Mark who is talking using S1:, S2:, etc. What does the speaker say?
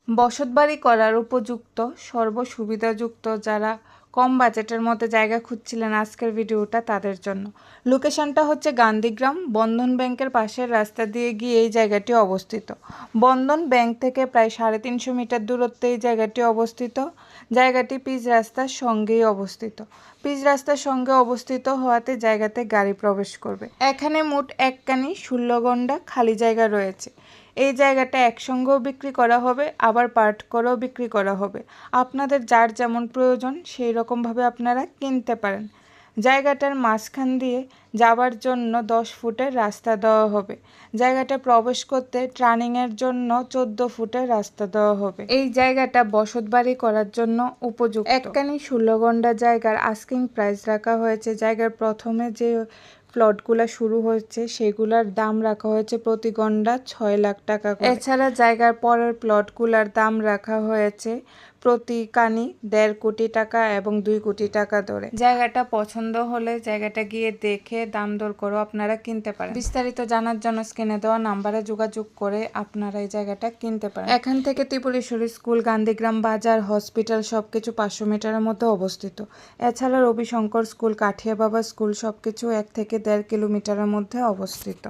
S1: বসতবাড়ি করার উপযুক্ত সর্বসুবিধাযুক্ত যারা কম বাজেটের মধ্যে জায়গা খুঁজছিলেন আজকের ভিডিওটা তাদের জন্য। লোকেশনটা হচ্ছে গান্ধীগ্রাম, বন্ধন ব্যাংকের পাশের রাস্তা দিয়ে গিয়ে এই জায়গাটি অবস্থিত। বন্ধন ব্যাংক থেকে প্রায় 350 মিটার দূরত্বে এই জায়গাটি অবস্থিত। জায়গাটি পিচ রাস্তার সঙ্গেই অবস্থিত। পিচ রাস্তার সঙ্গে অবস্থিত হওয়াতে জায়গাতে গাড়ি প্রবেশ করবে। এখানে মোট 1 কানি 16 গন্ডা খালি জায়গা রয়েছে। এই জায়গাটা একসঙ্গেও বিক্রি করা হবে, আবার পার্ট করেও বিক্রি করা হবে। আপনাদের যার যেমন প্রয়োজন সেই রকমভাবে আপনারা কিনতে পারেন। জায়গাটার মাঝখান দিয়ে যাবার জন্য 10 ফুটের রাস্তা দেওয়া হবে। জায়গাটা প্রবেশ করতে টার্নিংয়ের জন্য 14 ফুটের রাস্তা দেওয়া হবে। এই জায়গাটা বসতবাড়ি করার জন্য উপযুক্ত। 1 কানি 16 গন্ডা জায়গার আস্কিং প্রাইস রাখা হয়েছে। জায়গার প্রথমে যে প্লটগুলো শুরু হচ্ছে সেগুলোর দাম রাখা হয়েছে প্রতি গন্ডা 6 লাখ টাকা করে। এছাড়া জায়গার পরের প্লটগুলোর দাম রাখা হয়েছে প্রতি কানি 1.5 কোটি টাকা এবং 2 কোটি টাকা ধরে। জায়গাটা পছন্দ হলে জায়গাটা গিয়ে দেখে দাম দর করে আপনারা কিনতে পারেন। বিস্তারিত জানার জন্য স্ক্রিনে দেওয়া নাম্বারে যোগাযোগ করে আপনারা এই জায়গাটা কিনতে পারেন। এখান থেকে ত্রিপুরেশ্বরী স্কুল, গান্ধীগ্রাম বাজার, হসপিটাল সবকিছু 500 মিটারের মধ্যে অবস্থিত। এছাড়া রবিশঙ্কর স্কুল, কাঠিয়া বাবা স্কুল সবকিছু 1 থেকে 1.5 কিলোমিটারের মধ্যে অবস্থিত।